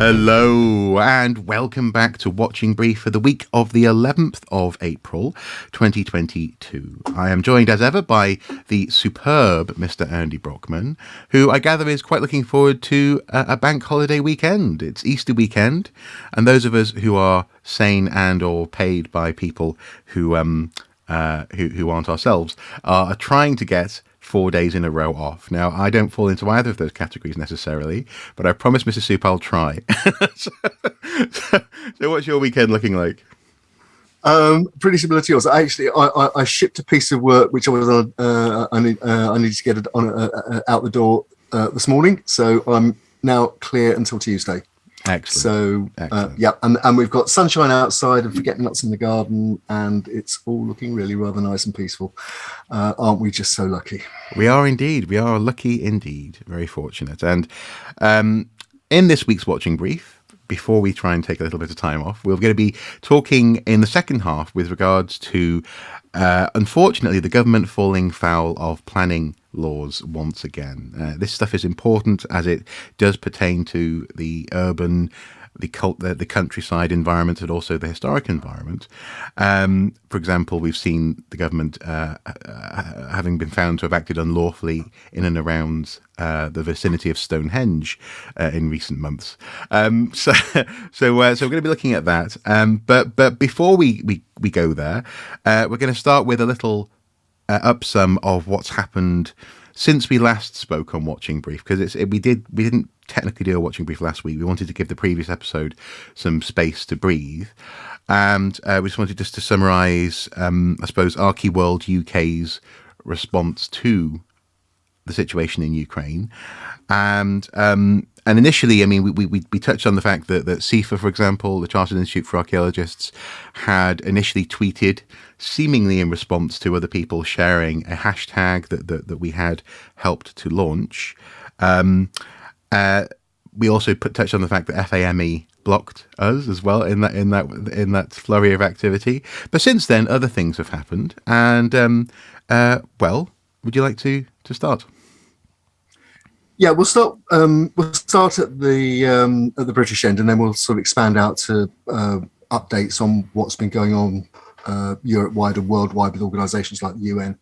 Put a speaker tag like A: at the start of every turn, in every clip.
A: Hello and welcome back to Watching Brief for the week of the 11th of April 2022. I am joined as ever by the superb Mr. Andy Brockman, who I gather is quite looking forward to a bank holiday weekend. It's Easter weekend, and those of us who are sane and or paid by people who aren't ourselves are trying to get 4 days in a row off. Now, I don't fall into either of those categories necessarily, but I promise Mr. Soup I'll try. So what's your weekend looking like?
B: Pretty similar to yours. I shipped a piece of work which I was on. I needed to get it on out the door this morning, so I'm now clear until Tuesday.
A: Excellent.
B: So and we've got sunshine outside and forget-me-nots in the garden, and it's all looking really rather nice and peaceful. Aren't we just so lucky?
A: We are indeed. We are lucky indeed. Very fortunate. And in this week's Watching Brief, before we try and take a little bit of time off, we're going to be talking in the second half with regards to, unfortunately, the government falling foul of planning laws once again. This stuff is important as it does pertain to the urban, the countryside environment, and also the historic environment. For example, we've seen the government having been found to have acted unlawfully in and around the vicinity of Stonehenge in recent months. So we're going to be looking at that. But before we go there, we're going to start with a little upsum of what's happened since we last spoke on Watching Brief, because we didn't technically do a Watching Brief last week. We wanted to give the previous episode some space to breathe, and we just wanted to summarise, I suppose, Archaeworld UK's response to the situation in Ukraine, and initially, I mean, we touched on the fact that CIFA, for example, the Chartered Institute for Archaeologists, had initially tweeted, seemingly in response to other people sharing a hashtag that we had helped to launch. We also touched on the fact that FAME blocked us as well in that flurry of activity. But since then, other things have happened, and well, would you like to start?
B: Yeah, we'll start at the British end, and then we'll sort of expand out to updates on what's been going on Europe-wide and worldwide with organisations like the UN.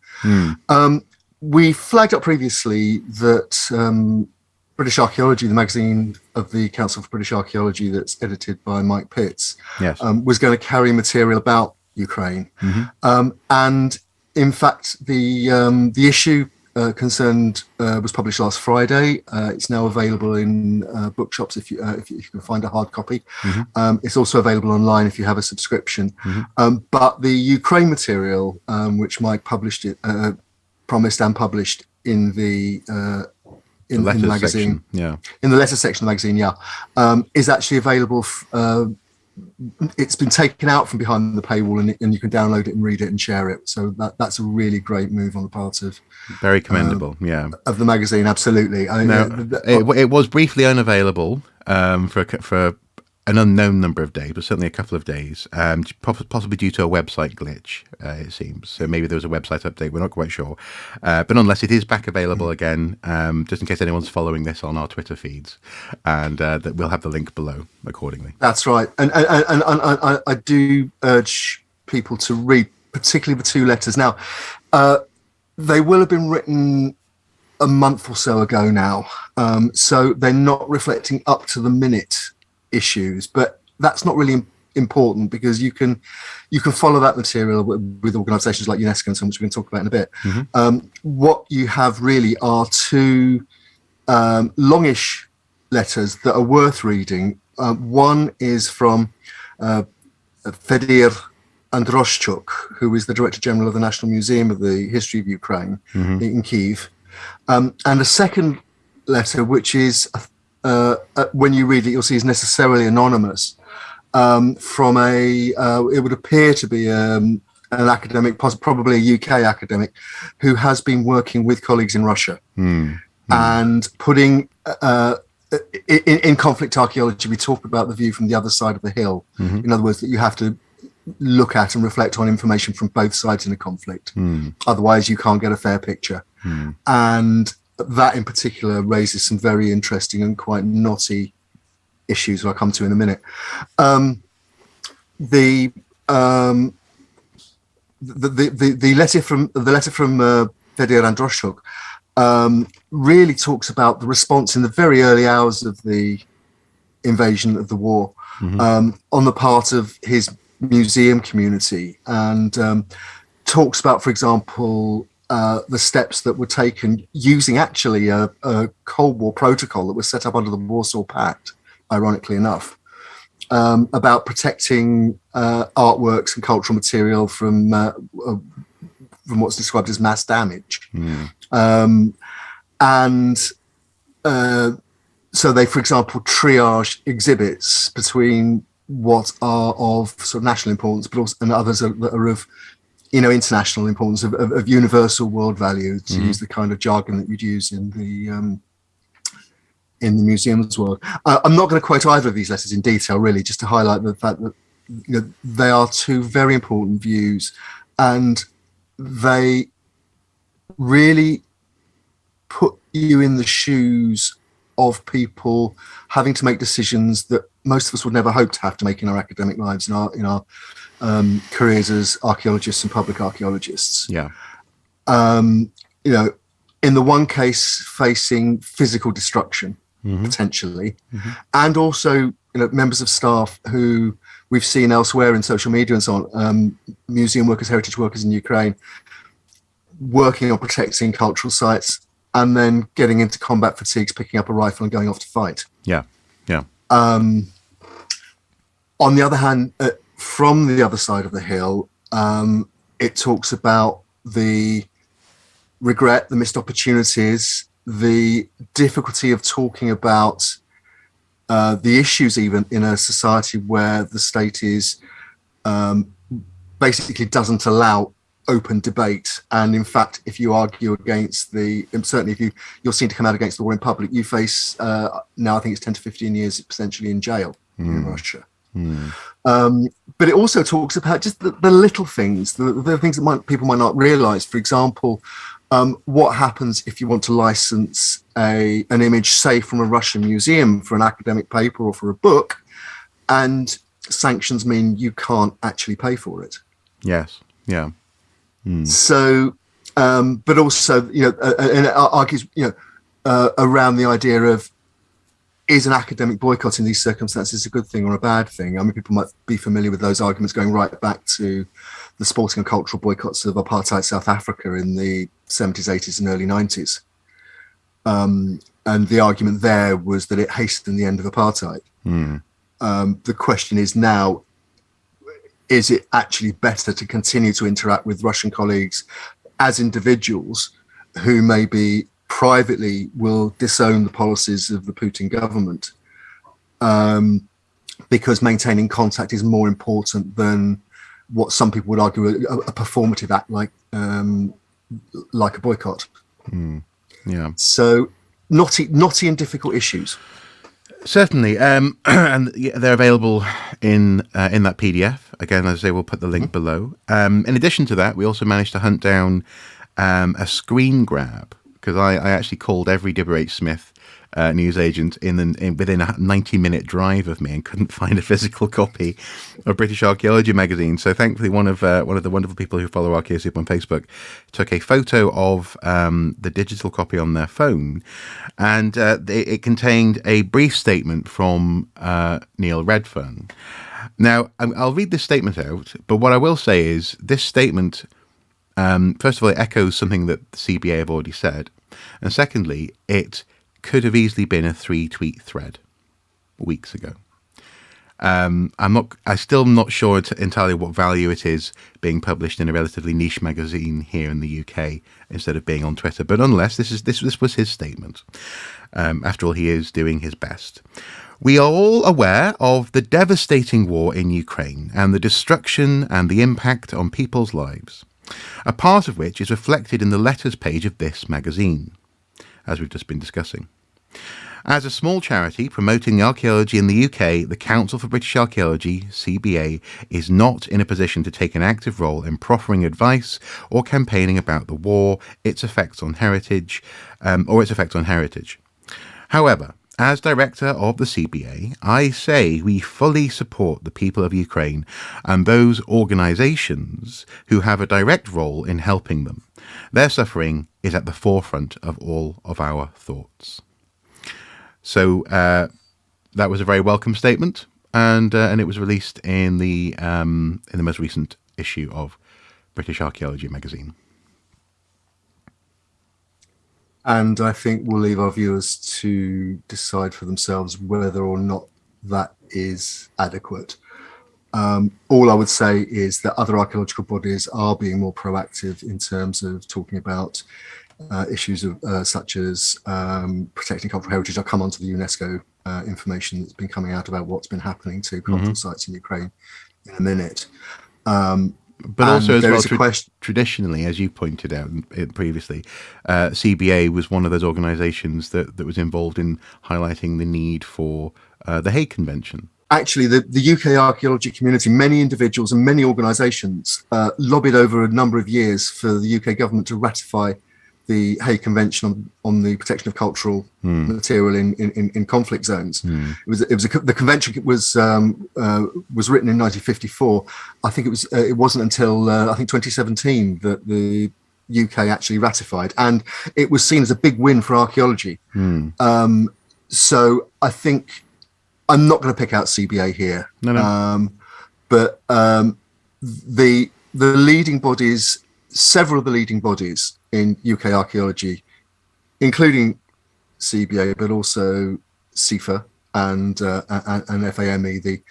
B: We flagged up previously that British Archaeology, the magazine of the Council for British Archaeology that's edited by Mike Pitts,
A: yes,
B: was going to carry material about Ukraine. And in fact, the issue concerned was published last Friday. It's now available in bookshops if you can find a hard copy. It's also available online if you have a subscription. But the Ukraine material, which Mike promised and published in the magazine,
A: section,
B: in the letter section of the magazine, is actually available. It's been taken out from behind the paywall, and you can download it and read it and share it. So that's a really great move on the part of
A: very commendable,
B: of the magazine. Absolutely.
A: It was briefly unavailable for an unknown number of days, but certainly a couple of days, possibly due to a website glitch, it seems. So maybe there was a website update, we're not quite sure. But nonetheless, it is back available again, just in case anyone's following this on our Twitter feeds, and that we'll have the link below accordingly.
B: That's right. And I do urge people to read, particularly the two letters. Now, they will have been written a month or so ago now, so they're not reflecting up to the minute issues, but that's not really important because you can follow that material with organisations like UNESCO and so, which we're going to talk about in a bit. What you have really are two longish letters that are worth reading. One is from Fedir Androshchuk, who is the Director General of the National Museum of the History of Ukraine in Kyiv, and a second letter, which is when you read it, you'll see is necessarily anonymous, from it would appear to be an academic, probably a UK academic, who has been working with colleagues in Russia and putting in conflict archaeology. We talk about the view from the other side of the hill. In other words, that you have to look at and reflect on information from both sides in a conflict. Otherwise, you can't get a fair picture. And that in particular raises some very interesting and quite knotty issues that I'll come to in a minute. The letter from Fedir Androshuk really talks about the response in the very early hours of the invasion of the war on the part of his museum community, and talks about, for example, the steps that were taken using actually a Cold War protocol that was set up under the Warsaw Pact, ironically enough, about protecting artworks and cultural material from what's described as mass damage. So they, for example, triage exhibits between what are of sort of national importance, but also and others that are of international importance, of universal world value, to use the kind of jargon that you'd use in the museums world. I'm not going to quote either of these letters in detail, really, just to highlight the fact that they are two very important views, and they really put you in the shoes of people having to make decisions that most of us would never hope to have to make in our academic lives, in our careers as archaeologists and public archaeologists.
A: Yeah.
B: In the one case, facing physical destruction, potentially, and also members of staff who we've seen elsewhere in social media and so on, museum workers, heritage workers in Ukraine, working on protecting cultural sites, and then getting into combat fatigues, picking up a rifle and going off to fight.
A: Yeah, yeah.
B: On the other hand, from the other side of the hill, it talks about the regret, the missed opportunities, the difficulty of talking about the issues even in a society where the state is basically doesn't allow open debate. And in fact, if you argue against certainly if you're seen to come out against the war in public, you face now I think it's 10 to 15 years potentially in jail in Russia. But it also talks about just the little things, the things that people might not realize. For example, what happens if you want to license an image, say from a Russian museum, for an academic paper or for a book, and sanctions mean you can't actually pay for it.
A: Yes. Yeah.
B: So, but also, and it argues, around the idea of, is an academic boycott in these circumstances a good thing or a bad thing? I mean, people might be familiar with those arguments going right back to the sporting and cultural boycotts of apartheid South Africa in the 70s, 80s and early 90s. And the argument there was that it hastened the end of apartheid. The question is now, is it actually better to continue to interact with Russian colleagues as individuals who maybe privately will disown the policies of the Putin government, because maintaining contact is more important than what some people would argue a performative act like a boycott.
A: Yeah.
B: So knotty and difficult issues.
A: Certainly, and they're available in that PDF. Again, as I say, we'll put the link below. In addition to that, we also managed to hunt down a screen grab, because I actually called every Deborah H. Smith newsagent within a 90-minute drive of me and couldn't find a physical copy of British Archaeology magazine. So thankfully, one of the wonderful people who follow Archaeosoup on Facebook took a photo of the digital copy on their phone, and it contained a brief statement from Neil Redfern. Now, I'll read this statement out, but what I will say is this statement, first of all, it echoes something that the CBA have already said, and secondly, it could have easily been a 3-tweet thread weeks ago. I'm still not sure entirely what value it is being published in a relatively niche magazine here in the UK instead of being on Twitter. But nonetheless, this was his statement. After all, he is doing his best. We are all aware of the devastating war in Ukraine and the destruction and the impact on people's lives, a part of which is reflected in the letters page of this magazine, as we've just been discussing. As a small charity promoting archaeology in the UK, the Council for British Archaeology, CBA, is not in a position to take an active role in proffering advice or campaigning about the war, its effects on heritage, However, as director of the CBA, I say we fully support the people of Ukraine and those organisations who have a direct role in helping them. Their suffering is at the forefront of all of our thoughts. So that was a very welcome statement, and it was released in the most recent issue of British Archaeology magazine.
B: And I think we'll leave our viewers to decide for themselves whether or not that is adequate. All I would say is that other archaeological bodies are being more proactive in terms of talking about issues of, such as protecting cultural heritage. I'll come on to the UNESCO information that's been coming out about what's been happening to cultural sites in Ukraine in a minute.
A: But also, as well, traditionally, as you pointed out previously, CBA was one of those organisations that was involved in highlighting the need for the Hague Convention.
B: Actually, the UK archaeology community, many individuals and many organisations lobbied over a number of years for the UK government to ratify the Hague Convention on the protection of cultural material in conflict zones. The convention was written in 1954. I think it wasn't until I think 2017 that the UK actually ratified, and it was seen as a big win for archaeology. So I think I'm not going to pick out CBA here, but the leading bodies, several of the leading bodies in UK archaeology, including CBA, but also CIFA and FAME, the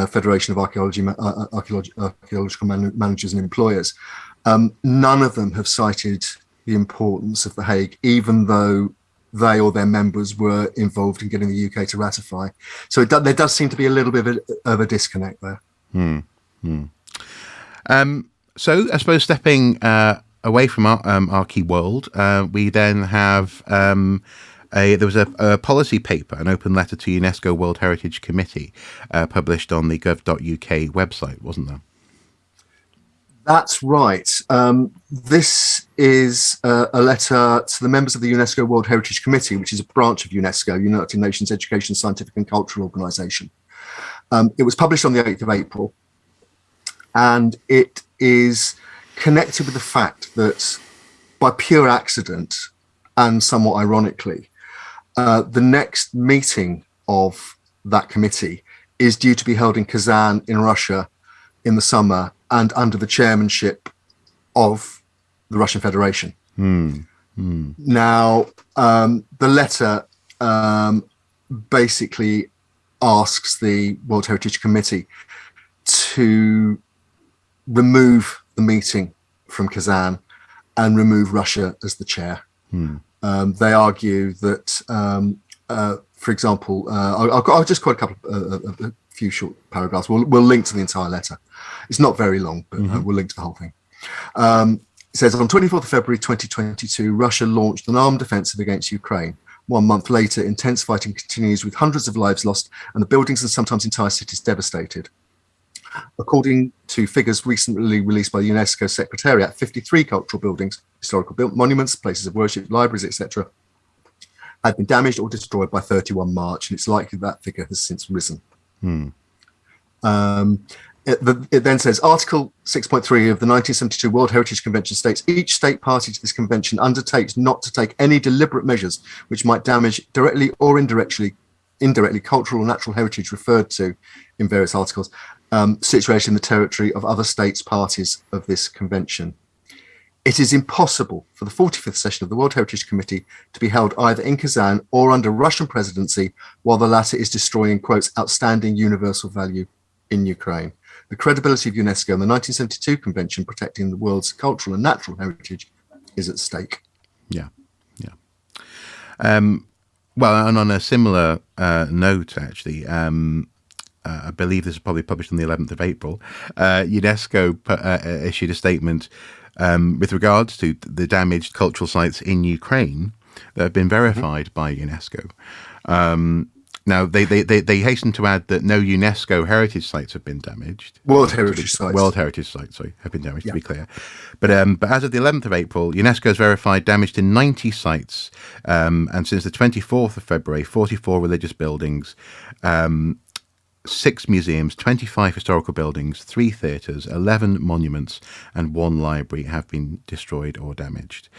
B: Federation of Archaeological Managers and Employers. None of them have cited the importance of the Hague, even though they or their members were involved in getting the UK to ratify. So there does seem to be a little bit of a disconnect there.
A: So I suppose stepping away from our key world, we then have there was a policy paper, an open letter to UNESCO World Heritage Committee, published on the gov.uk website, wasn't there?
B: That's right. This is a letter to the members of the UNESCO World Heritage Committee, which is a branch of UNESCO, United Nations Education, Scientific and Cultural Organization. It was published on the 8th of April, and it is connected with the fact that by pure accident and somewhat ironically, the next meeting of that committee is due to be held in Kazan in Russia in the summer and under the chairmanship of the Russian Federation. Now, the letter basically asks the World Heritage Committee to remove the meeting from Kazan and remove Russia as the chair. They argue that, for example, I'll just quote a few short paragraphs. We'll link to the entire letter. It's not very long, but we'll link to the whole thing. It says, on 24th of February 2022, Russia launched an armed offensive against Ukraine. 1 month later, intense fighting continues with hundreds of lives lost and the buildings and sometimes entire cities devastated. According to figures recently released by the UNESCO Secretariat, 53 cultural buildings, historical monuments, places of worship, libraries, etc., had been damaged or destroyed by 31 March, and it's likely that figure has since risen. It then says, Article 6.3 of the 1972 World Heritage Convention states, each state party to this convention undertakes not to take any deliberate measures which might damage directly or indirectly cultural or natural heritage referred to in various articles, situated in the territory of other states parties of this convention. It is impossible for the 45th session of the World Heritage Committee to be held either in Kazan or under Russian presidency while the latter is destroying, quotes, outstanding universal value in Ukraine. The credibility of UNESCO and the 1972 Convention protecting the world's cultural and natural heritage is at stake.
A: Yeah. Well, and on a similar note, actually, I believe this is probably published on the 11th of April, UNESCO issued a statement with regards to the damaged cultural sites in Ukraine that have been verified by UNESCO. Now, they hasten to add that no UNESCO heritage sites have been damaged.
B: World Heritage Sites.
A: World Heritage Sites, sorry, have been damaged,
B: Yeah.
A: to be clear. But as of the 11th of April, UNESCO has verified damage to 90 sites. And since the 24th of February, 44 religious buildings, 6 museums, 25 historical buildings, 3 theatres, 11 monuments, and 1 library have been destroyed or damaged.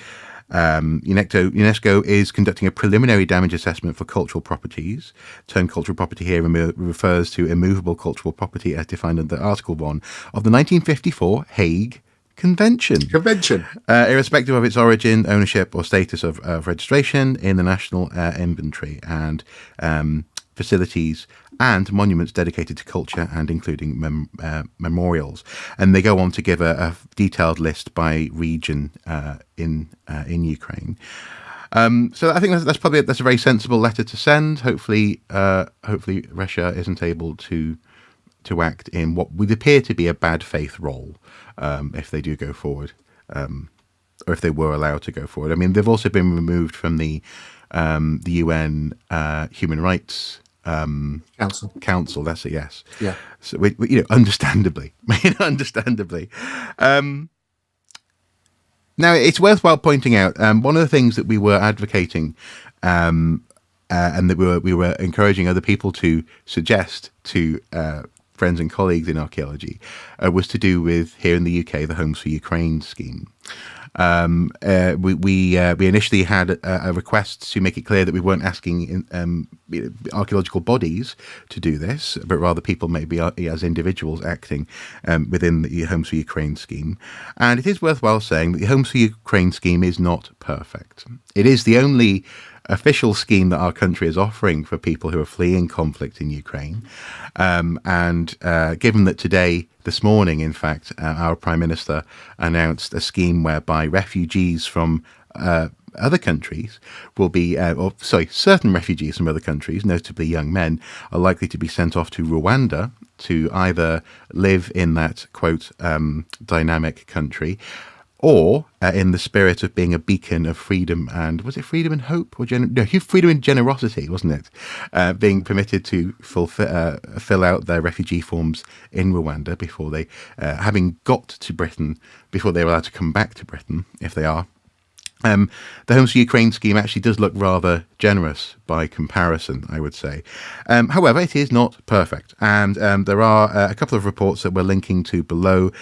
A: UNESCO is conducting a preliminary damage assessment for cultural properties. The term cultural property here refers to immovable cultural property as defined under Article 1 of the 1954 Hague Convention. Irrespective of its origin, ownership, or status of registration in the National Inventory, and facilities and monuments dedicated to culture and including memorials. And they go on to give a detailed list by region in Ukraine. So I think that's a very sensible letter to send. Hopefully Russia isn't able to act in what would appear to be a bad faith role if they do go forward, or if they were allowed to go forward. I mean, they've also been removed from the UN Human Rights Council. That's a yes.
B: Yeah.
A: So we understandably. Now it's worthwhile pointing out one of the things that we were advocating, and that we were encouraging other people to suggest to friends and colleagues in archaeology, was to do with, here in the UK, the Homes for Ukraine scheme. We initially had a request to make it clear that we weren't asking archaeological bodies to do this, but rather people maybe as individuals acting within the Homes for Ukraine scheme. And it is worthwhile saying that the Homes for Ukraine scheme is not perfect. It is the only official scheme that our country is offering for people who are fleeing conflict in Ukraine. And given that this morning, in fact, our Prime Minister announced a scheme whereby refugees from other countries will be, certain refugees from other countries, notably young men, are likely to be sent off to Rwanda to either live in that, quote, dynamic country, or in the spirit of being a beacon of freedom and, was it freedom and hope? Or freedom and generosity, wasn't it? Being permitted to fill out their refugee forms in Rwanda before they, having got to Britain, before they're allowed to come back to Britain, if they are. The Homes for Ukraine scheme actually does look rather generous by comparison, I would say. However, it is not perfect. And there are a couple of reports that we're linking to below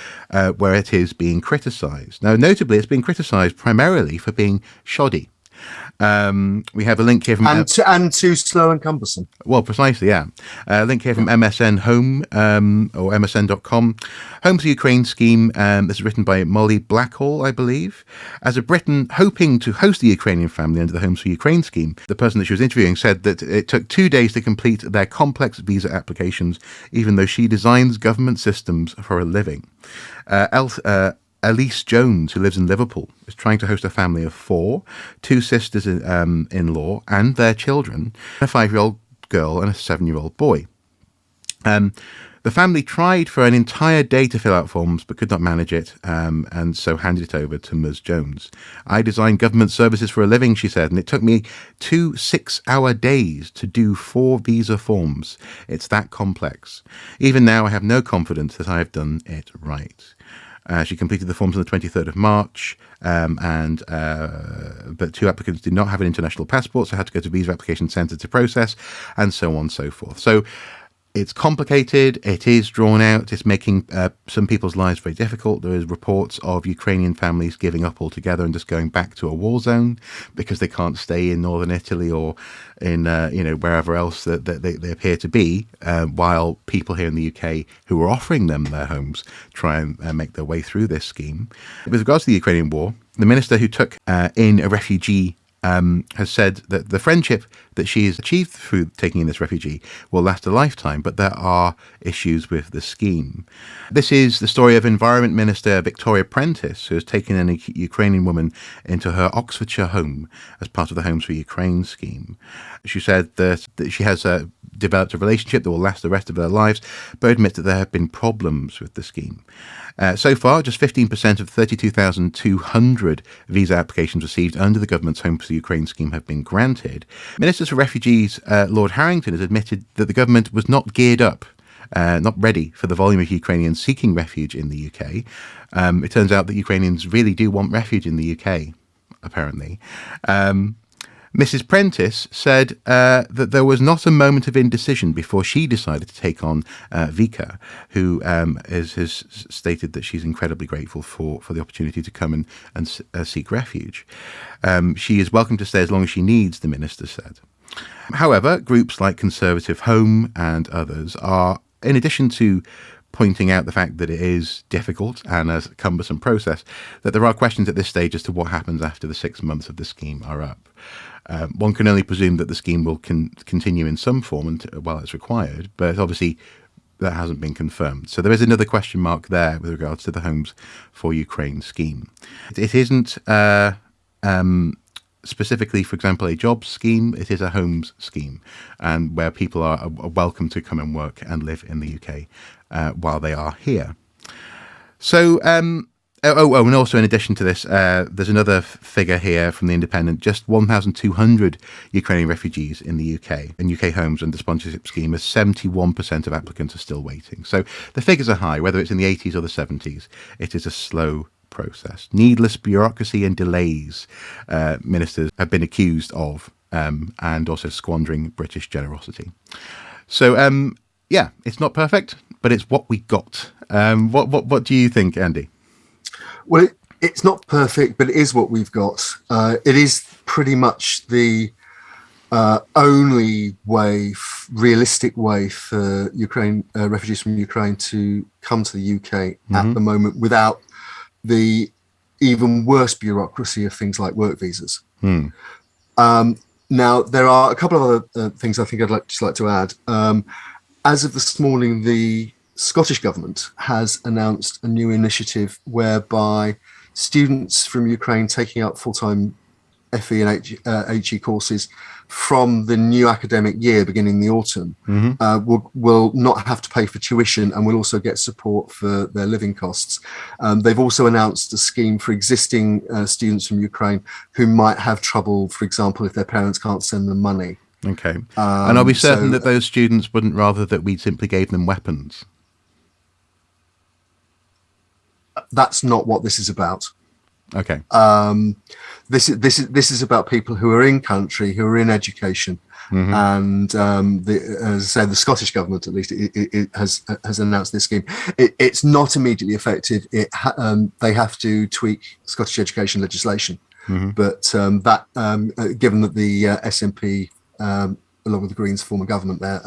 A: where it is being criticised. Now, notably, it's being criticised primarily for being shoddy. We have a link here from
B: and too slow and cumbersome.
A: Well, precisely, yeah. Link here from MSN Home or MSN.com. Homes for Ukraine scheme. This is written by Molly Blackhall, I believe. As a Briton hoping to host the Ukrainian family under the Homes for Ukraine scheme, the person that she was interviewing said that it took 2 days to complete their complex visa applications, even though she designs government systems for a living. Elise Jones, who lives in Liverpool, is trying to host a family of 4, 2 sisters-in-law and their children, a 5-year-old girl and a 7-year-old boy. The family tried for an entire day to fill out forms but could not manage it, and so handed it over to Ms. Jones. I design government services for a living, she said, and it took me 2 6-hour days to do 4 visa forms. It's that complex. Even now, I have no confidence that I have done it right. She completed the forms on the 23rd of March, but 2 applicants did not have an international passport, so had to go to visa application centre to process, and so on and so forth. So it's complicated, it is drawn out, it's making some people's lives very difficult. There is reports of Ukrainian families giving up altogether and just going back to a war zone because they can't stay in northern Italy or in wherever else that they appear to be, while people here in the UK who are offering them their homes try and make their way through this scheme. With regards to the Ukrainian war, the minister who took in a refugee has said that the friendship that she has achieved through taking in this refugee will last a lifetime, but there are issues with the scheme. This is the story of Environment Minister Victoria Prentice, who has taken a Ukrainian woman into her Oxfordshire home as part of the Homes for Ukraine scheme. She said that she has developed a relationship that will last the rest of their lives, but admits that there have been problems with the scheme. So far, just 15% of 32,200 visa applications received under the government's Homes for the Ukraine scheme have been granted, Minister for Refugees Lord Harrington has admitted that the government was not geared up, not ready for the volume of Ukrainians seeking refuge in the UK. It turns out that Ukrainians really do want refuge in the UK, apparently. Mrs. Prentice said that there was not a moment of indecision before she decided to take on Vika, who has stated that she's incredibly grateful for the opportunity to come and seek refuge. She is welcome to stay as long as she needs, the minister said. However, groups like Conservative Home and others are, in addition to pointing out the fact that it is difficult and a cumbersome process, that there are questions at this stage as to what happens after the 6 months of the scheme are up. One can only presume that the scheme will continue in some form while it's required, but obviously that hasn't been confirmed. So there is another question mark there with regards to the Homes for Ukraine scheme. It isn't specifically, for example, a jobs scheme. It is a homes scheme, and where people are welcome to come and work and live in the UK while they are here. So, and also in addition to this, there's another figure here from The Independent. Just 1,200 Ukrainian refugees in the UK, and UK homes under sponsorship scheme, as 71% of applicants are still waiting. So the figures are high, whether it's in the 80s or the 70s. It is a slow process. Needless bureaucracy and delays, ministers have been accused of, and also squandering British generosity. So, yeah, it's not perfect, but it's what we got. What do you think, Andy?
B: Well, it's not perfect, but it is what we've got. It is pretty much the only way, realistic way for Ukraine refugees from Ukraine to come to the UK at the moment without the even worse bureaucracy of things like work visas. Now, there are a couple of other things I think I'd like to add. As of this morning, the Scottish government has announced a new initiative whereby students from Ukraine taking up full-time FE and HE courses from the new academic year beginning the autumn will not have to pay for tuition and will also get support for their living costs. They've also announced a scheme for existing students from Ukraine who might have trouble, for example, if their parents can't send them money.
A: Okay. And are we certain that those students wouldn't rather that we simply gave them weapons?
B: That's not what this is about.
A: Okay.
B: This is about people who are in country, who are in education, and as I say, the Scottish government, at least, it has announced this scheme. It's not immediately effective. They have to tweak Scottish education legislation, but given that the SNP, along with the Greens, form a government there,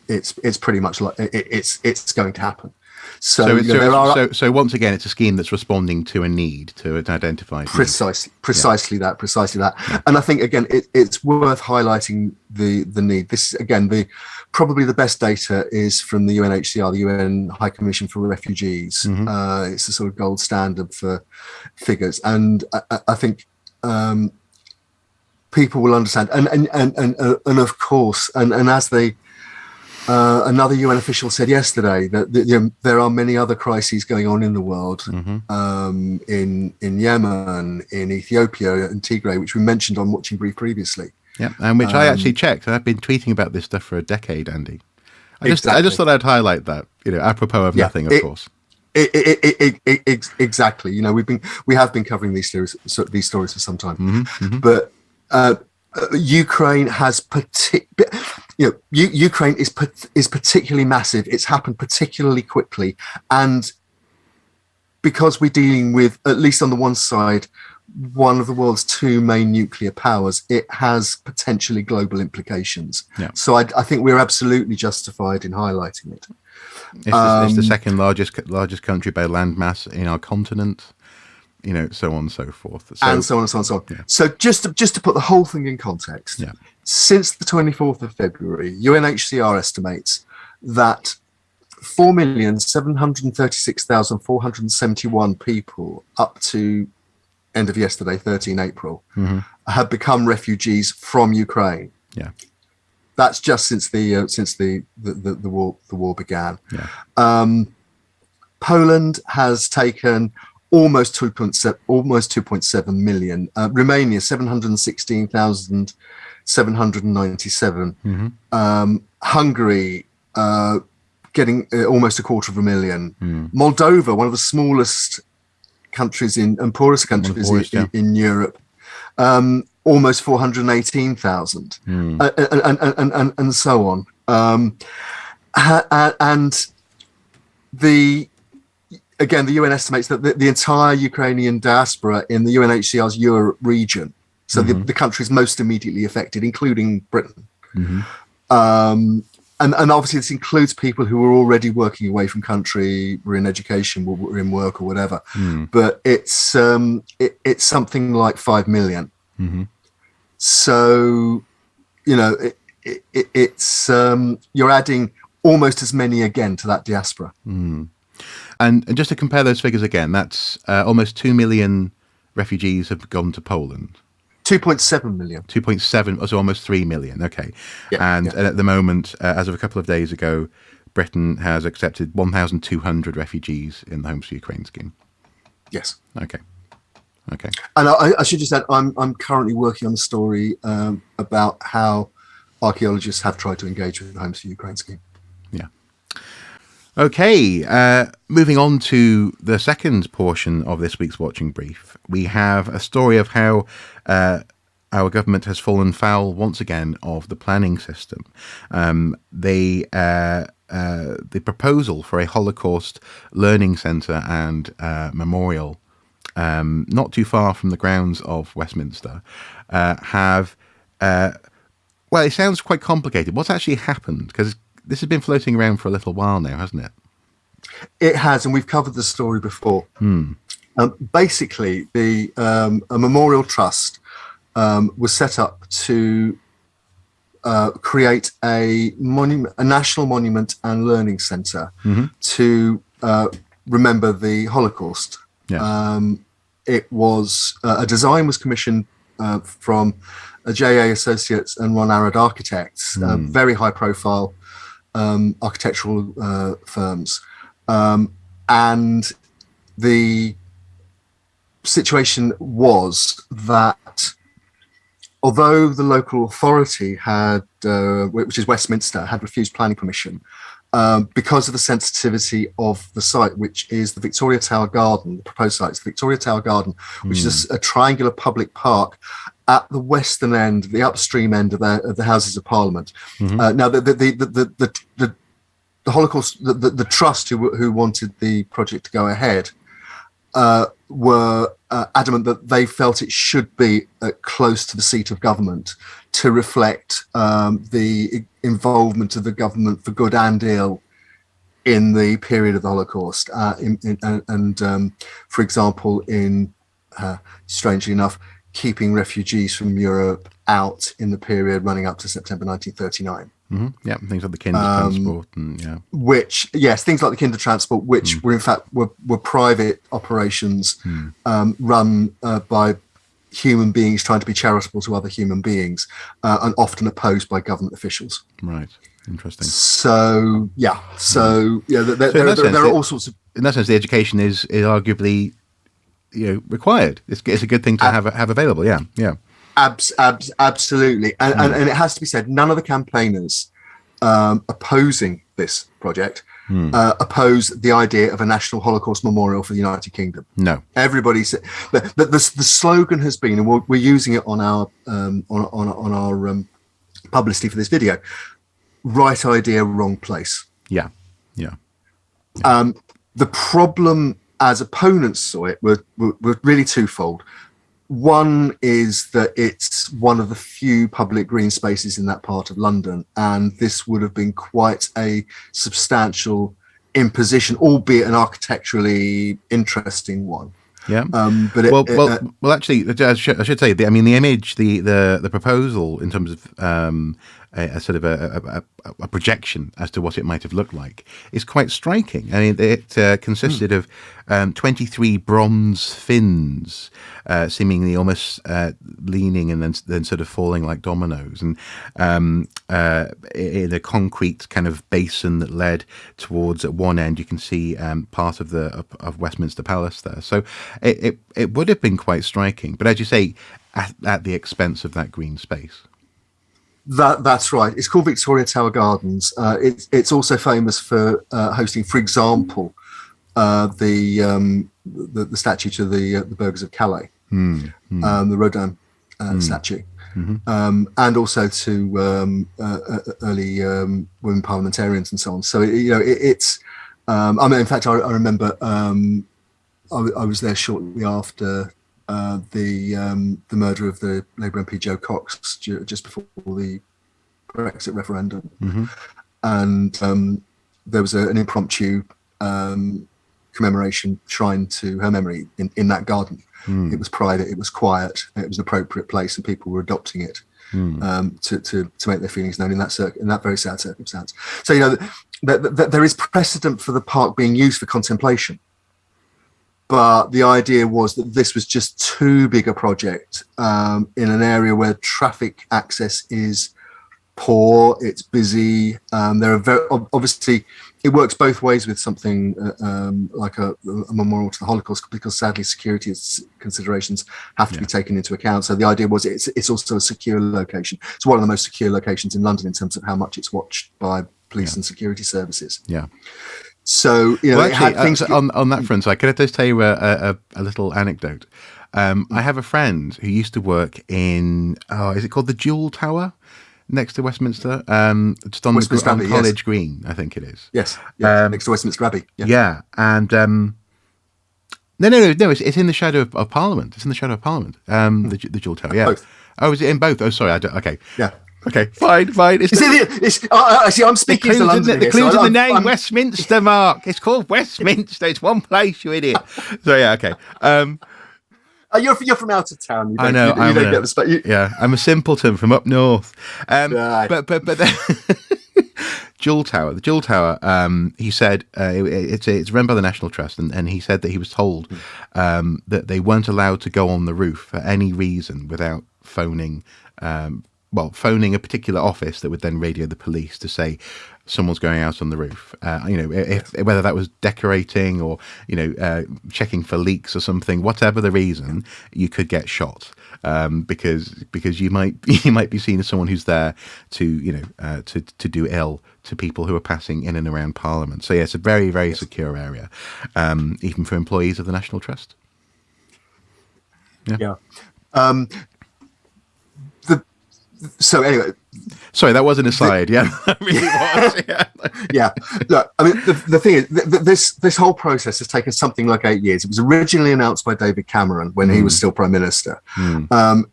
B: it's pretty much like it's going to happen. So once again, it's a scheme that's responding to a need, to an identified need. Precisely that. Yeah. And I think again, it's worth highlighting the need. This again, probably the best data is from the UNHCR, the UN High Commission for Refugees. It's a sort of gold standard for figures, and I think people will understand. And of course, and as they. Another UN official said yesterday that there are many other crises going on in the world, in Yemen, in Ethiopia, and Tigray, which we mentioned on Watching Brief previously.
A: Yeah, and which I actually checked. I've been tweeting about this stuff for a decade, Andy. I just thought I'd highlight that, apropos of nothing, of course.
B: Exactly. We have been covering these stories for some time, but Ukraine has Ukraine is particularly massive. It's happened particularly quickly, and because we're dealing with, at least on the one side, one of the world's two main nuclear powers, it has potentially global implications. Yeah. So I think we're absolutely justified in highlighting it.
A: It's the second largest country by landmass in our continent. So on and so forth.
B: And so on and so on and so on. Yeah. So just to put the whole thing in context, since the 24th of February, UNHCR estimates that 4,736,471 people up to end of yesterday, 13 April, have become refugees from Ukraine. Yeah. That's just since the war began. Yeah. Poland has taken almost 2.7 million. Romania 716,797. Hungary getting almost 250,000. Moldova, one of the smallest countries and poorest countries in Europe, almost 418,000, and so on. And the UN estimates that the entire Ukrainian diaspora in the UNHCR's Europe region, so the countries most immediately affected, including Britain. And obviously this includes people who are already working away from country, were in education, were in work or whatever. But it's something like 5 million. So, it's you're adding almost as many again to that diaspora.
A: And just to compare those figures again, that's almost 2 million refugees have gone to Poland.
B: 2.7 million.
A: 2.7, so almost 3 million. Okay. And at the moment, as of a couple of days ago, Britain has accepted 1,200 refugees in the Homes for Ukraine scheme.
B: Yes.
A: Okay.
B: And I should just add, I'm currently working on a story about how archaeologists have tried to engage with the Homes for Ukraine scheme.
A: Yeah. Okay, moving on to the second portion of this week's Watching Brief, we have a story of how our government has fallen foul once again of the planning system. The proposal for a Holocaust learning centre and memorial, not too far from the grounds of Westminster, it sounds quite complicated. What's actually happened? Because this has been floating around for a little while now, hasn't it?
B: It has, and we've covered the story before. Basically, a memorial trust was set up to create a national monument and learning centre to remember the Holocaust.
A: Yes.
B: It was a design was commissioned from JA Associates and Ron Arad Architects, very high profile architectural firms, and the situation was that although the local authority had, which is Westminster, had refused planning permission because of the sensitivity of the site, which is the Victoria Tower Garden. The proposed site is the Victoria Tower Garden, which is a triangular public park at the western end, the upstream end of the Houses of Parliament. Now, the Holocaust, the trust who wanted the project to go ahead were adamant that they felt it should be close to the seat of government to reflect the involvement of the government for good and ill in the period of the Holocaust. For example, strangely enough, keeping refugees from Europe out in the period running up to September 1939.
A: Yeah, things like the kinder transport, and
B: things like the kinder transport, which were in fact were private operations run by human beings trying to be charitable to other human beings, and often opposed by government officials.
A: Right. Interesting.
B: So there are all sorts of.
A: In that sense, the education is arguably, required. It's a good thing to have available. Yeah.
B: Absolutely, and it has to be said, none of the campaigners opposing this project oppose the idea of a national Holocaust memorial for the United Kingdom.
A: No,
B: everybody said the slogan has been, and we're using it on our publicity for this video: right idea, wrong place.
A: Yeah.
B: The problem, as opponents saw it, were really twofold. One is that it's one of the few public green spaces in that part of London, and this would have been quite a substantial imposition, albeit an architecturally interesting one.
A: Yeah. Actually, I should say, the image, the proposal in terms of a sort of a projection as to what it might have looked like, is quite striking. I mean, it consisted of 23 bronze fins, seemingly almost leaning and then sort of falling like dominoes, and in a concrete kind of basin that led towards, at one end you can see part of the of Westminster Palace there. So it would have been quite striking, but as you say, at the expense of that green space.
B: That's right. It's called Victoria Tower Gardens. It's also famous for hosting, for example, the statue to the burghers of Calais, the Rodin statue, and also to early women parliamentarians and so on. So it's. I mean, in fact, I remember I was there shortly after the murder of the Labour MP Joe Cox, just before the Brexit referendum, and there was an impromptu commemoration shrine to her memory in that garden. It was private, it was quiet, it was an appropriate place, and people were adopting it to make their feelings known in that very sad circumstance. So there is precedent for the park being used for contemplation. But the idea was that this was just too big a project in an area where traffic access is poor, it's busy. There are obviously, it works both ways with something like a memorial to the Holocaust, because sadly security considerations have to be taken into account. So the idea was it's also a secure location. It's one of the most secure locations in London in terms of how much it's watched by police and security services.
A: Yeah.
B: So,
A: well, actually, on that front, so could I just tell you a little anecdote? I have a friend who used to work in, is it called the Jewel Tower next to Westminster? Just on Westminster Abbey, College Green, I think it is.
B: Yes, next to Westminster Abbey.
A: Yeah, and no, it's in the shadow of Parliament. It's in the shadow of Parliament, the Jewel Tower, yeah.
B: Both.
A: Oh, is it in both? Oh, sorry, okay.
B: Yeah.
A: Okay, fine.
B: See, I'm speaking as a Londoner.
A: The clue's in the name, Westminster, Marc. It's called Westminster. It's one place, you idiot. So yeah, okay.
B: You're from out of town.
A: I know.
B: You don't get the space.
A: Yeah, I'm a simpleton from up north. But Jewel Tower, the Jewel Tower. He said it's run by the National Trust, and he said that he was told that they weren't allowed to go on the roof for any reason without phoning a particular office that would then radio the police to say someone's going out on the roof. Whether that was decorating or checking for leaks or something, whatever the reason, you could get shot because you might be seen as someone who's there to to do ill to people who are passing in and around Parliament. So yeah, it's a very, very secure area, even for employees of the National Trust.
B: Yeah. So anyway,
A: sorry, that was an aside. Yeah, that really was. Yeah.
B: Yeah. Look, I mean, the thing is, this whole process has taken something like 8 years. It was originally announced by David Cameron when he was still Prime Minister.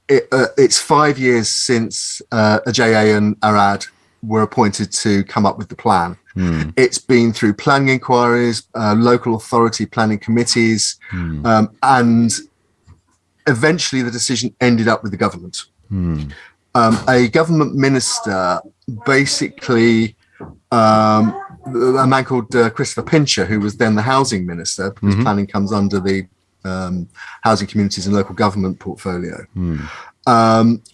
B: It's 5 years since Ajay and Arad were appointed to come up with the plan. It's been through planning inquiries, local authority planning committees, and eventually the decision ended up with the government. A government minister, basically a man called Christopher Pincher, who was then the housing minister, because planning comes under the housing communities and local government portfolio,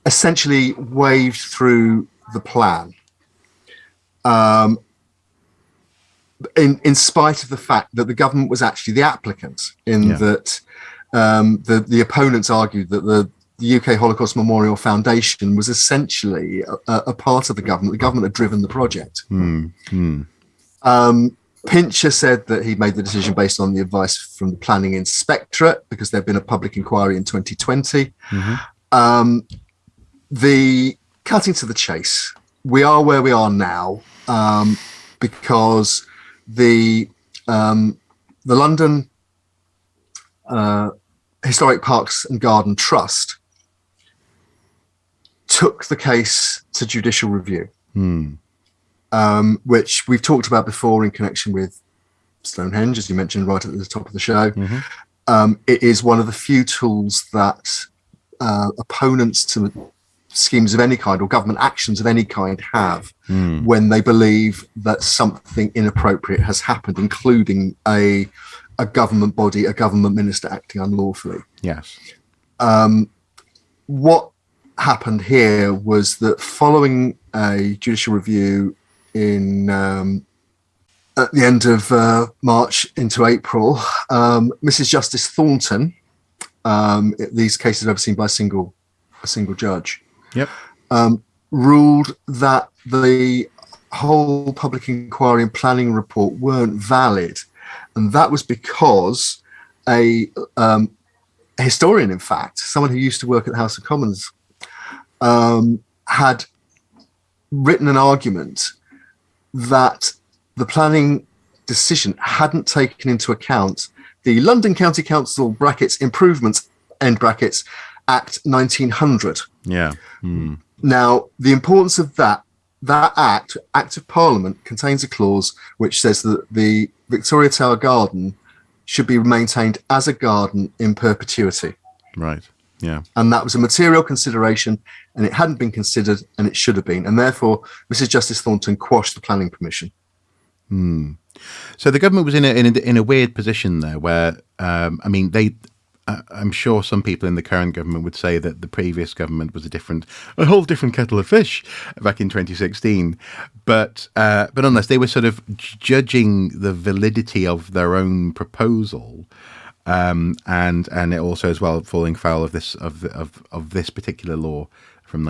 B: essentially waved through the plan. In spite of the fact that the government was actually the applicant, that the opponents argued that the UK Holocaust Memorial Foundation was essentially a part of the government. The government had driven the project. Pincher said that he made the decision based on the advice from the Planning Inspectorate, because there'd been a public inquiry in 2020. The cutting to the chase, we are where we are now because the London Historic Parks and Garden Trust took the case to judicial review, which we've talked about before in connection with Stonehenge, as you mentioned right at the top of the show. It is one of the few tools that opponents to schemes of any kind or government actions of any kind have when they believe that something inappropriate has happened, including a government body, a government minister acting unlawfully.
A: Yes.
B: What happened here was that following a judicial review in at the end of March into April, Mrs. Justice Thornton, these cases are overseen by a single judge,
A: Yep.
B: ruled that the whole public inquiry and planning report weren't valid, and that was because a historian, in fact, someone who used to work at the House of Commons, had written an argument that the planning decision hadn't taken into account the London County Council (brackets improvements end brackets) Act 1900.
A: Yeah.
B: Now, the importance of that act of Parliament, contains a clause which says that the Victoria Tower Garden should be maintained as a garden in perpetuity.
A: Right. Yeah.
B: And that was a material consideration, and it hadn't been considered, and it should have been. And therefore, Mrs. Justice Thornton quashed the planning permission.
A: So the government was in a weird position there, where I'm sure some people in the current government would say that the previous government was a whole different kettle of fish back in 2016. But nonetheless, they were sort of judging the validity of their own proposal, and it also as well falling foul of this particular law from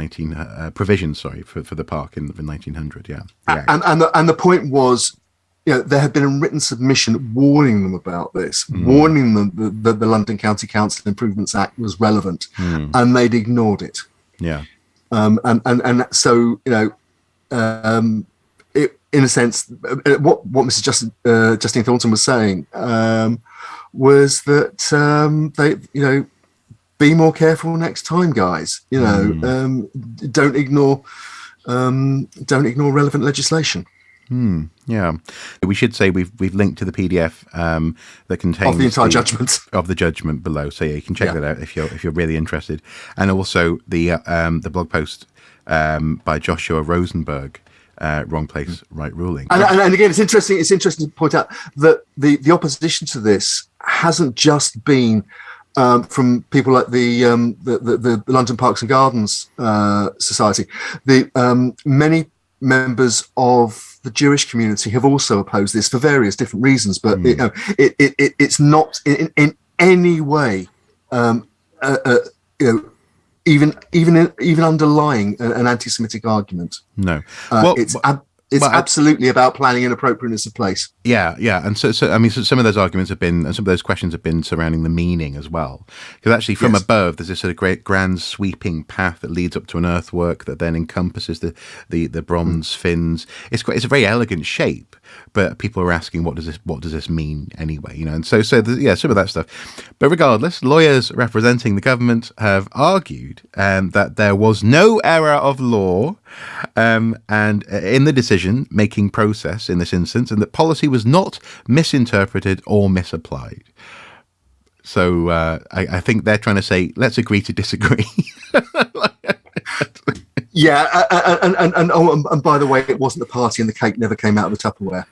A: provisions for the park in 1900. Yeah,
B: and the point was, there had been a written submission warning them about this, warning them that the London County Council Improvements Act was relevant, and they'd ignored it.
A: Yeah,
B: and so it, in a sense, what Mrs. Justine Thornton was saying was that they, be more careful next time, guys. Don't ignore relevant legislation.
A: Yeah, we should say we've linked to the PDF that contains
B: of the entire judgment
A: of the judgment below. So yeah, you can check that out if you're really interested, and also the blog post by Joshua Rosenberg, Wrong Place, Right Ruling.
B: And again, it's interesting to point out that the opposition to this hasn't just been from people like the London Parks and Gardens Society. Many members of the Jewish community have also opposed this for various different reasons, but it's not in any way even underlying an anti-Semitic argument.
A: No,
B: it's absolutely about planning and appropriateness of place.
A: Yeah, and so some of those arguments have been, and some of those questions have been surrounding the meaning as well. Because actually, from above, there's this sort of great grand sweeping path that leads up to an earthwork that then encompasses the bronze fins. It's a very elegant shape, but people are asking, what does this mean anyway? And so some of that stuff. But regardless, lawyers representing the government have argued that there was no error of law, and in the decision-making process in this instance, and that policy was not misinterpreted or misapplied. So I think they're trying to say, let's agree to disagree.
B: Yeah, and by the way, it wasn't the party and the cake never came out of the Tupperware.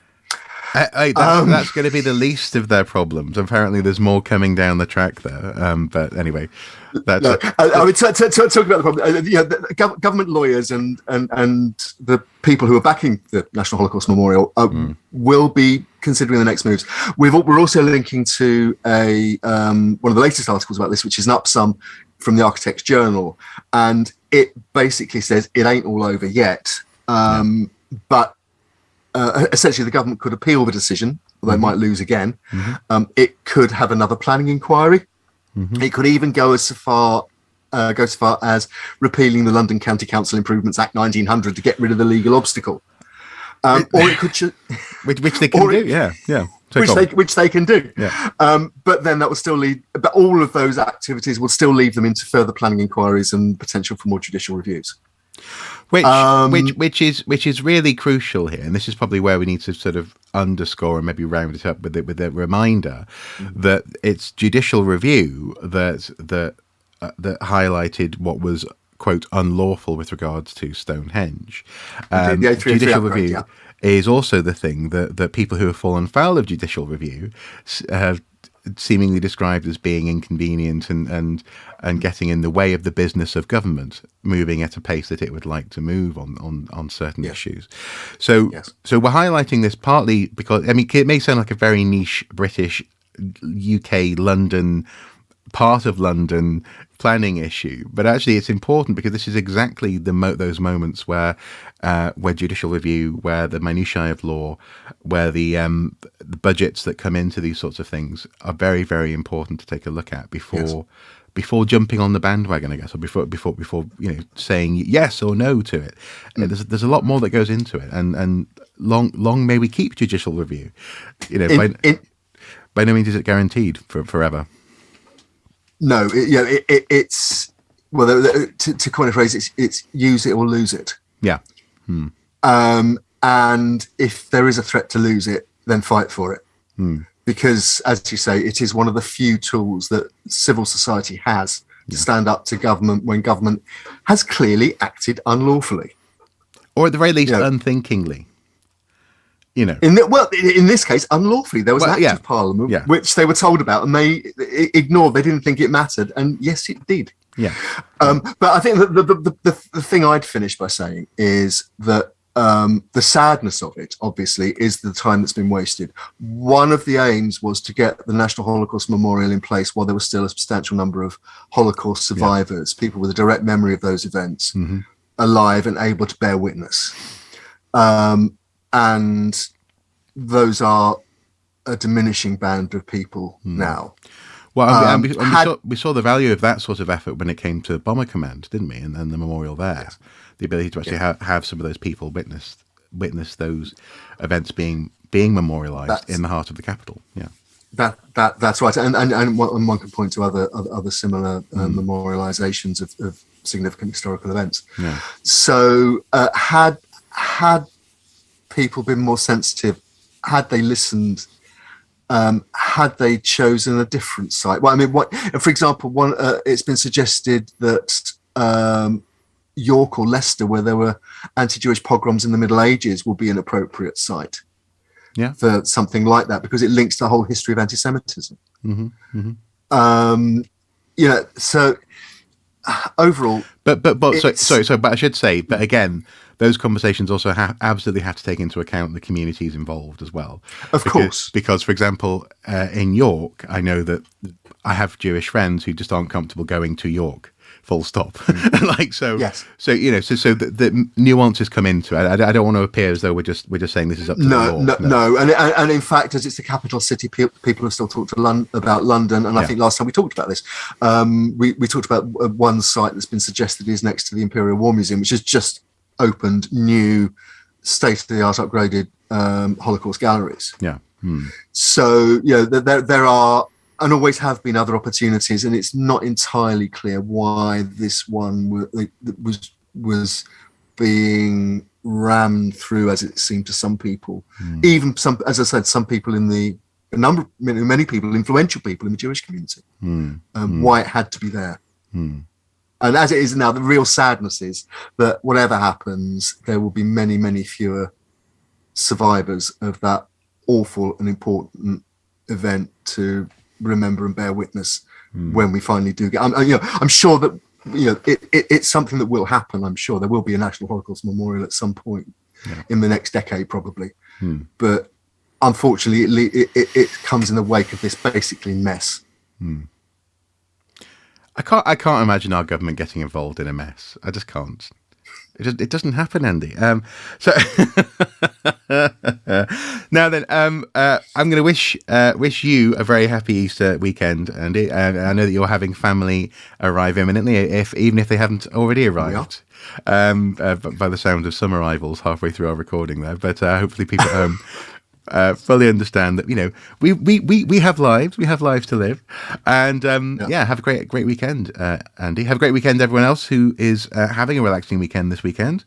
A: That's going to be the least of their problems. Apparently, there's more coming down the track there. But anyway, that's
B: I mean, talk about the problem. Government lawyers and the people who are backing the National Holocaust Memorial will be considering the next moves. We're also linking to one of the latest articles about this, which is an upsum from the Architects Journal, and it basically says it ain't all over yet, but. Essentially, the government could appeal the decision, although it might lose again. It could have another planning inquiry. It could even go so far as repealing the London County Council Improvements Act 1900 to get rid of the legal obstacle. Or it could,
A: which they can do, yeah.
B: Which they can do.
A: Yeah.
B: But then that will still lead. But all of those activities will still lead them into further planning inquiries and potential for more judicial reviews.
A: Which is really crucial here, and this is probably where we need to sort of underscore and maybe round it up with a reminder that it's judicial review that highlighted what was quote, unlawful with regards to Stonehenge.
B: The A303
A: Judicial
B: upgrade,
A: review is also the thing that people who have fallen foul of judicial review have seemingly described as being inconvenient and getting in the way of the business of government moving at a pace that it would like to move on certain issues. So we're highlighting this partly because, I mean, it may sound like a very niche British, UK, London, part of London planning issue, but actually it's important because this is exactly those moments where judicial review, where the minutiae of law, where the budgets that come into these sorts of things are very, very important to take a look at before jumping on the bandwagon, I guess, or before saying yes or no to it. There's a lot more that goes into it, and long may we keep judicial review. By no means is it guaranteed forever.
B: No, it's to coin a phrase, it's use it or lose it.
A: Yeah.
B: And if there is a threat to lose it, then fight for it. Because, as you say, it is one of the few tools that civil society has to stand up to government when government has clearly acted unlawfully.
A: Or at the very least, unthinkingly. In
B: this case, unlawfully. There was an act of Parliament which they were told about, and they ignored. They didn't think it mattered, and yes, it did.
A: Yeah.
B: But I think that the thing I'd finish by saying is that the sadness of it, obviously, is the time that's been wasted. One of the aims was to get the National Holocaust Memorial in place while there was still a substantial number of Holocaust survivors, people with a direct memory of those events, alive and able to bear witness. And those are a diminishing band of people now.
A: Well, we saw the value of that sort of effort when it came to Bomber Command, didn't we? And the memorial there, the ability to actually have some of those people witness those events being memorialized in the heart of the capital. Yeah,
B: that's right. And one can point to other similar memorializations of significant historical events.
A: Yeah.
B: So had people been more sensitive, had they listened, had they chosen a different site? Well, I mean, for example, it's been suggested that York or Leicester, where there were anti-Jewish pogroms in the Middle Ages, will be an appropriate site for something like that, because it links to the whole history of anti-Semitism. So overall, but I should say, but again, those conversations also absolutely have to take into account the communities involved as well. Of course. Because, for example, in York, I know that I have Jewish friends who just aren't comfortable going to York, full stop. So the nuances come into it. I don't want to appear as though we're just saying this is up to the law. No. And in fact, as it's the capital city, people have still talked about London. And I think last time we talked about this, we talked about one site that's been suggested is next to the Imperial War Museum, which has just opened new state-of-the-art upgraded Holocaust galleries. So there are and always have been other opportunities, and it's not entirely clear why this one was being rammed through as it seemed to some people. Even some, as I said, some people many people, influential people in the Jewish community. Why it had to be there. And as it is now, the real sadness is that whatever happens, there will be many, many fewer survivors of that awful and important event to remember and bear witness when we finally do get. I'm sure that it's something that will happen. I'm sure there will be a National Holocaust Memorial at some point in the next decade, probably. But unfortunately, it comes in the wake of this basically mess.
A: I can't imagine our government getting involved in a mess. I just can't. It doesn't happen, Andy. So now then, I'm going to wish you a very happy Easter weekend, Andy. I know that you're having family arrive imminently, even if they haven't already arrived. By the sound of some arrivals halfway through our recording there, but hopefully people at home fully understand that we have lives to live, and have a great weekend, Andy. Have a great weekend, everyone else who is having a relaxing weekend this weekend.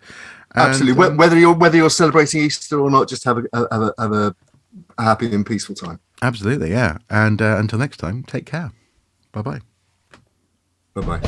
B: Absolutely, whether you're celebrating Easter or not, just have a happy and peaceful time.
A: Absolutely, yeah. And until next time, take care. Bye bye.